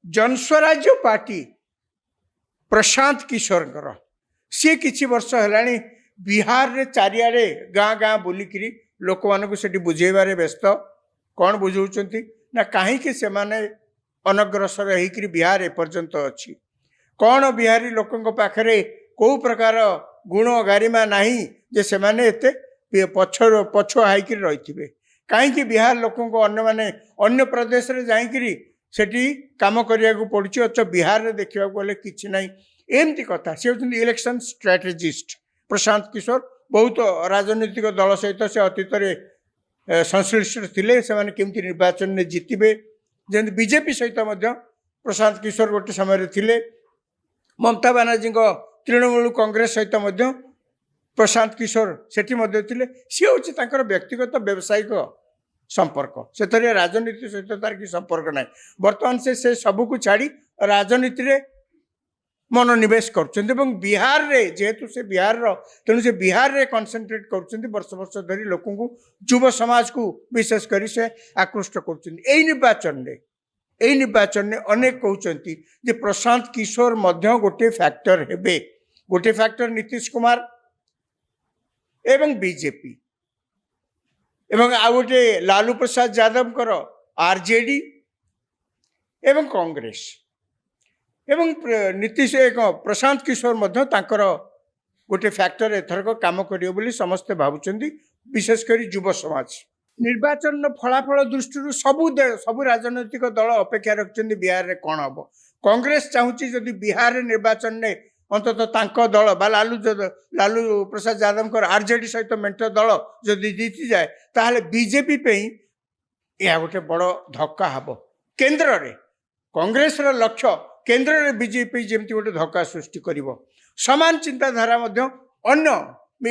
Janswarajya party Prashant Kishor सी किसी वर्ष है बिहार रे चारिआडे गाँ गाँ बुलिक लोक मानक बुझेबार व्यस्त कौन बुझाऊँ ना कहीं से अनग्रसर होकर बिहार एपर्यंत अच्छी कौन बिहारी लोकों पाखरे कौ प्रकार गुण गारिमा नहीं जे से माने एते पछुआ हाइकर रही कहीं बिहार लोकों को अन्य माने अन्य प्रदेश रे जाइकरी सेठी काम करिया को पड़ुछि अच्छा बिहार रे देखिया गले किछि नाही एमती कथा से होउछन्ति इलेक्शन स्ट्रेटेजिस्ट प्रशांत किशोर बहुत राजनीतिक दल सहित से अतीत में संश्लिष्ट थिले से माने केमती निर्वाचन में जितबे जेंति बीजेपी सहित मध्य प्रशांत किशोर गोटे समय थिले ममता बानार्जी तृणमूल कांग्रेस सहित मध्य प्रशांत किशोर सेठी मध्य थिले सी होछि तांकर व्यक्तिगत व्यावसायिक संपर्क से राजनीति सहित तार कि संपर्क ना बर्तमान से सबू को छाड़ी राजनीति रे मनोनिवेश कर बिहार रे जेहेतु से बिहार तेणु से बिहार रे कनसेंट्रेट कर वर्ष वर्ष धरी लोक युव समाज को विशेष कर से आकृष्ट कर निर्वाचन में अनेक कहते जे प्रशांत किशोर मध्य गोटे फैक्टर हेबे गोटे फैक्टर नीतीश कुमार एवं बीजेपी एवं आ गोटे लालू प्रसाद यादव आरजेडी एवं कांग्रेस एवं नीतीश एक प्रशांत किशोर मध्य तांकर गोटे फैक्टर एथरक काम करियो बोली समस्ते भावुचंदी विशेषकर युव समाज निर्वाचन फलाफल दृष्टि सबु राजनैतिक दल अपेक्षा रखिंट बिहार रे कौन हम कांग्रेस चाहूँगी जदि बिहार रे निर्वाचन में अंतत तांको दल बा लालू प्रसाद यादव आरजेडी सहित मेंट दल जदि जीति जाए ताहले बीजेपी पे यह गोटे बड़ धक्का हम केन्द्र रे कांग्रेस रो लक्ष्य केन्द्र रे बीजेपी जमती गोटे धक्का सृष्टि करिवो समान चिंताधारा अन्य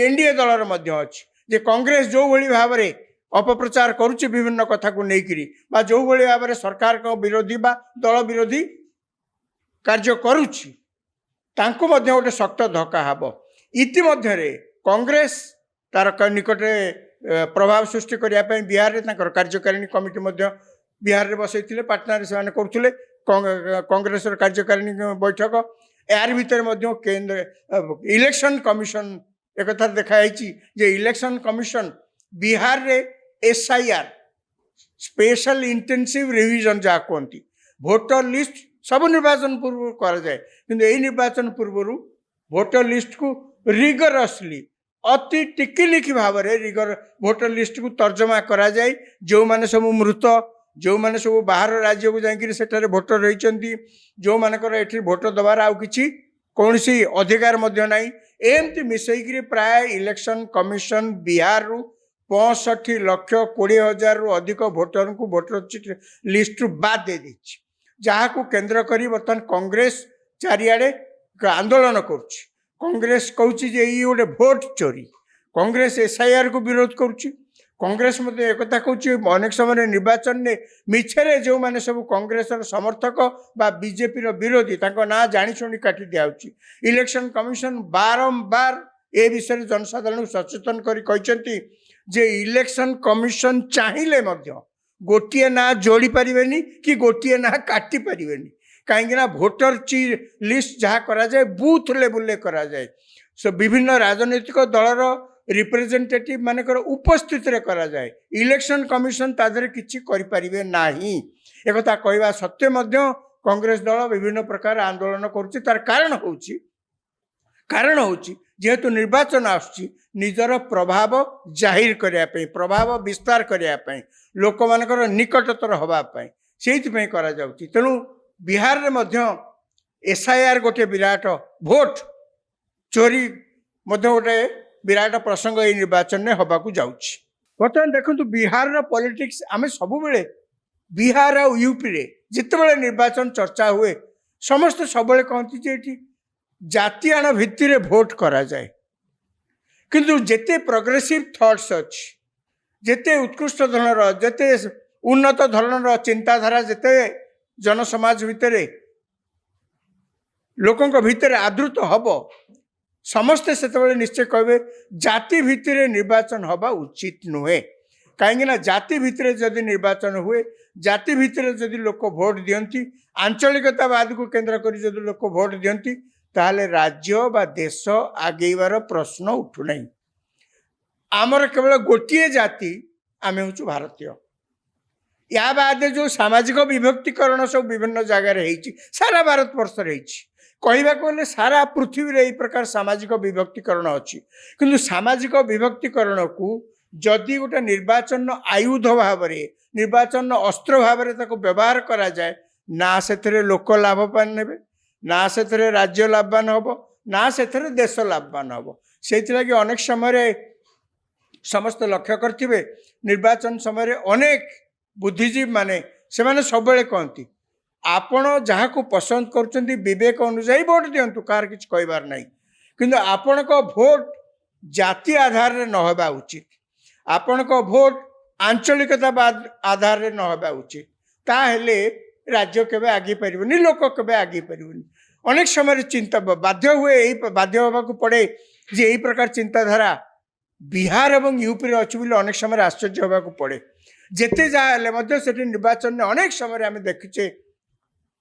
एनडीए दलर मध्य अछि जे कांग्रेस जो भली भाव में अपप्रचार करुच्ची विभिन्न कथा को लेकिरी बा जो भली भाव में सरकार को विरोधी बा दल विरोधी कार्य करुच्ची तांको मध्य गोटे शक्त धक्का हम इतिमध्य कांग्रेस तार निकट प्रभाव सृष्टि करने बिहार रे तांकर कार्यकारिणी कमिटी मध्य बिहार रे बसैथिले पाटना रे से करुले कांग्रेस कार्यकारिणी बैठक यार भितर मध्य केंद्र इलेक्शन कमिशन एक कथा देखाई जे इलेक्शन कमिशन बिहार रे एसआईआर स्पेशल इंटेंसिव रिविजन जहाँ कहती भोटर लिस्ट सब निर्वाचन पूर्व कर जाए किंतु यही निर्वाचन पूर्व भोटर लिस्ट को रिगरसली अति टिकिलिखी भाव में भोटर लिस्ट को तर्जमा करा जाए जो माने सब मृत जो माने सब बाहर राज्य को जाकर भोटर रही जो मानकर एठी भोट दबार आउ किछि कौन सी अधिकार मध्य नहीं एमती मिसईकरी प्राय इलेक्शन कमिशन बिहार रु 65,20,000 रु अधिक भोटर को भोटर लिस्ट बाद दे दी जहाँ को केंद्र करी बर्तमान कांग्रेस चारिआडे आंदोलन करुच्ची कांग्रेस कहूँ जे ये गोटे भोट चोरी कांग्रेस एसआईआर को विरोध करुच्ची कांग्रेस मत एक कहूँ अनेक समय निर्वाचन में मिछरे जो मैंने सब कांग्रेस समर्थक बा बीजेपी विरोधी ना जाशुणी काटी दिया इलेक्शन कमिशन बारंबार ए विषय जनसाधारण सचेतन करी जे इलेक्शन कमिशन चाहिए गोटे ना जोड़ी पारे कि गोटे ना काटी पारे कहीं भोटर लिस्ट जहाँ करा जाए बूथ लेवल करा जाए सो विभिन्न राजनीतिक दलर रिप्रेजेंटेटिव मानकर उपस्थित रे करा जाए इलेक्शन कमिशन तादरे किछि करि परिबे नाही एक कथा कहवा सत्य मध्य कांग्रेस दल विभिन्न प्रकार आंदोलन करुच्ची तार कारण होची जेहेतु निर्वाचन आसुची निजर प्रभाव जाहिर करने प्रभाव विस्तार करने लोक मानकर निकटतर हवापाई से करा जाउची तेणु बिहार रे मध्य एसआईआर गोटे विराट भोट चोरी मध्य गोटे विराट प्रसंग ये निर्वाचन में हवा को जाउची बर्तमान देखो बिहार पॉलिटिक्स आम सब बिहार और यूपी रे जिते निर्वाचन चर्चा हुए समस्त सब कहती जे जातिआण भित्ति भोट करा जाए किंतु जेते प्रोग्रेसिव थॉट्स अच्छी जेते उत्कृष्ट धरणर जेते उन्नत धरणर चिंताधारा जेते जनसमाज भितर लोकों भितर आदृत हब समस्ते से निश्चय कहे जाति भित्ति निर्वाचन हवा उचित नुहे कहीं जाति भितर जदि निर्वाचन हुए जाति भितर जदि लोक भोट दियंती आंचलिकतावाद को केंद्र करी जदि लोक भोट दियंती ताहले राज्य बा देश आगेबार प्रश्न उठुना आमर केवल गोटे जाति आम हूँ भारतीय या बाद जो सामाजिक विभक्तिकरण सब विभिन्न जगार सारा भारत वर्ष कहवाक सारा पृथ्वी रे प्रकार सामाजिक विभक्तिकरण अच्छी किंतु सामाजिक विभक्तिकरण को जदि गोटे निर्वाचन आयुध भाव निर्वाचन अस्त्र भाव व्यवहार करा जाए ना से लोक लाभवान ने ना से राज्य लाभवान हम ना से देश लाभवान हम से लगी अनेक समय समस्त लक्ष्य करेंगे निर्वाचन समय अनेक बुद्धिजीवी माने से माने सब कहती आपण जहाँ को पसंद कर विवेक अनुसार भोट दिंतु कार किसी कहबार ना किंतु आपण को भोट जाति आधार रे न होबा उचित आपण को भोट आंचलिकतावाद आधार रे न होबा उचित ताहेले राज्य केबे आगे परिबनी लोक केबे आगे परिबनी अनेक समय चिंता बाध्य हुए यही बाध्य होगा पड़े जे यही प्रकार चिंताधारा बिहार एवं यूपी रे अच्छी बोले अनेक समय आश्चर्य होगा पड़े जिते जहाँ से निर्वाचन में अनेक समय आम देखीचे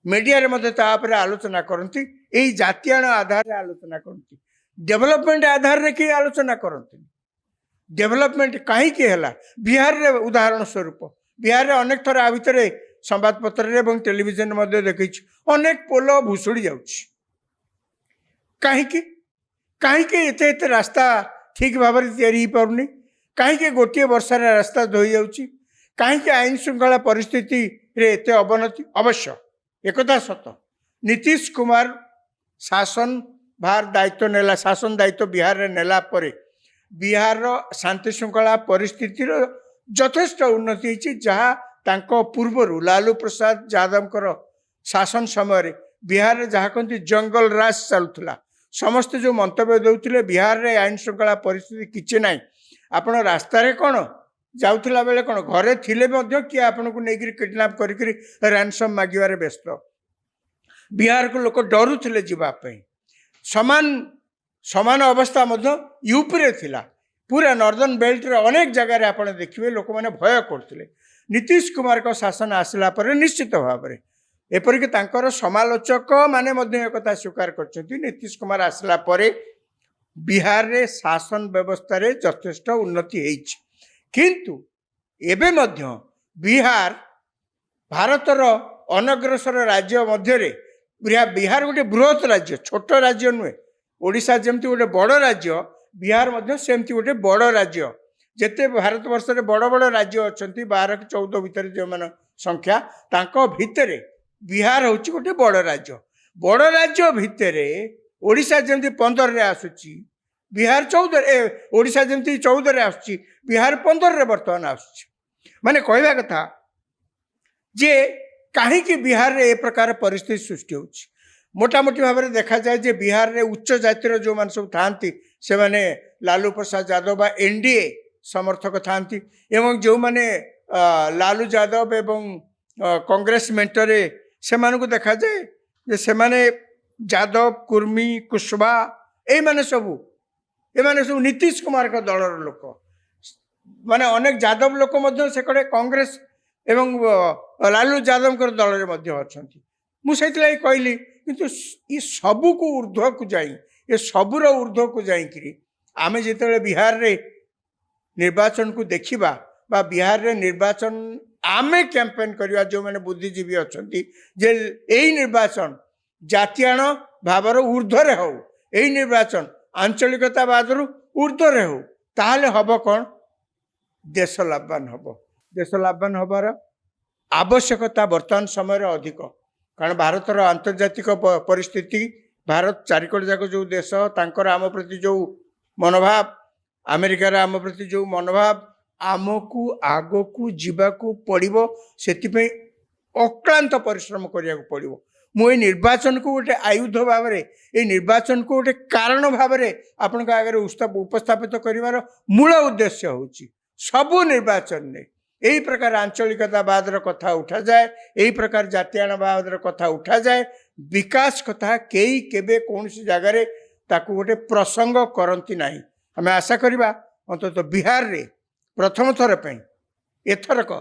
मीडिया रे आलोचना करती यही जातीयाण आधार रे आलोचना करती डेवलपमेंट आधार रे कि आलोचना करती डेवलपमेंट कहीं बिहार रे उदाहरण स्वरूप बिहार रे अनेक थर आ भितर संवादपत्र एवं टेलीविजन देखी अनेक पोल भुशुड़ी जाउछि कहीं एते रास्ता ठीक भाव में तैयारी पारुनी कहीं गोटे वर्षार रास्ता धोई जाउछि कहीं आईन श्रृंखला परिस्थिति रे एते अवनति अवश्य एकथा सत नीतीश कुमार शासन भार दायित्व नेला शासन दायित्व बिहार रे नेला परे बिहार शांति श्रृंखला परिस्थिति यथेष्ट उन्नति होती जहाँ तांको पूर्वरु लालू प्रसाद यादव शासन समय बिहार रे जहाँ कहते जंगल राज चलुला समस्ते जो मंतव्य देउथिले बिहार रे आईन श्रृंखला परिस्थिति किछि नाही आपण रास्ता रे कौन जाउथिला बेले कौन घरे थिले मध्य किए आपन को नेगिरी किडनैप करिकरी रैनसम मागिबारे व्यस्त बिहार को लोक डरुथिले जीवा पई समान समान अवस्था मध्य यूपी रे थिला पूरा नॉर्दर्न बेल्ट रे अनेक जगह रे आपण देखिबे लोक माने भय करथिले नीतीश कुमार को शासन आसला पर निश्चित भाव में एपरिक तांकर समालोचक माने मध्य एकता स्वीकार करछथि नीतीश कुमार आसला परे बिहार रे शासन व्यवस्था रे यथेष्ट उन्नति हेछि किंतु एबे मध्य बिहार भारतर अनग्रसर राज्य मध्य रे बिहार गोटे बृहत राज्य छोट राज्य नुहे ओडिशा जमती गोटे बड़ राज्य बिहार मध्य सेमती गोटे बड़ राज्य जेते भारत वर्ष रे बड़ बड़ राज्य अछंती 12 कि 14 भितर जो मान संख्या तांको भितरे बिहार होची गोटे बड़ राज्य भितरे ओडिशा जमती 15 रे आसुची बिहार 14 ओडिशा जमती 14 रे आसुची बिहार 15 रे वर्तमान आसुची माने कहवा कथा जे कहीं बिहार रे ए प्रकार परिस्थिति सृष्टि होची मोटामोटी भाव में देखा जाए जे बिहार रे उच्च जातिर जो मान सब थांती से माने लालू प्रसाद यादव बा एनडीए समर्थक थांती एवं जो माने लालू यादव एवं कांग्रेस मेंटरे से माने को देखा जाए जे से माने यादव कुर्मी कुशवा ए माने सब नीतीश कुमार का दलर लोक माने अनेक यादव लोक मध्य से कड़े कांग्रेस एवं लालू यादव दल में अच्छी मुझे कहली किंतु ये सबू को ऊर्ध्व को जाई ये सबूर ऊर्ध्व को जाइकरी आमे जिते बिहार रे निर्वाचन को देखिबा बा बिहार रे निर्वाचन आमे कैंपेन करवा जो मैंने बुद्धिजीवी अच्छा जे यही निर्वाचन जातीयाण भावर ऊर्ध्वे हो यही निर्वाचन आंचलिकतावाद ऊर्ध्वे हो ताहले हब कौन देश लाभवान हम देश लाभवान हबार आवश्यकता वर्तमान समय अधिक कारण भारतर आंतर्जातिक परिस्थिति भारत चारिकड़ जाक जो देश तांकर आम प्रति जो मनोभाव अमेरिकार आम प्रति जो मनोभाव आमको आग को जीवाकू पड़ो से अक्लांत परिश्रम करिया पड़ो मुझे निर्वाचन को गोटे आयुध भाव में ये निर्वाचन को गोटे कारण भाव में आपण आगे उपस्थापित करिवार मूल उद्देश्य होची सबू निर्वाचन ने यही प्रकार आंचलिकतावाद कथा उठा जाए यही प्रकार जातीयाणवाद कथा उठा जाए विकास कथा कई केबे कौन सी जगार ताकू गोटे प्रसंग करती नहीं आम आशा करवा अंतत बिहार रे प्रथम थर पे एथरक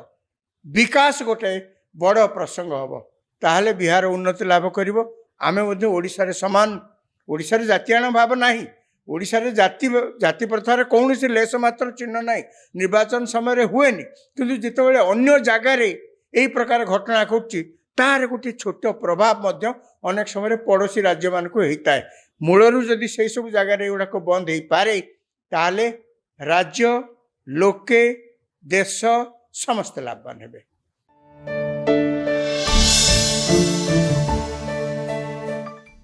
विकास गोटे बड़ प्रसंग हम ताहले बिहार उन्नति लाभ करिवो। आमे मध्ये ओडिशारे समान ओडिशारे जातीयाण भाव नाही ओडिशारे जाति प्रथार कौन से लेस मात्र चिन्ह नाही निर्वाचन समय हुएनि किंतु जितेबाला अन्य जगार यही प्रकार घटना घटुची तार गोटे छोट प्रभाव मध्य अनेक समय पड़ोशी राज्य मान को होता है मूलरू जदि से सब जगार एगुड़ाक बंद हो पारे ताले राज्य लोके देश समस्त लाभवान हेबे।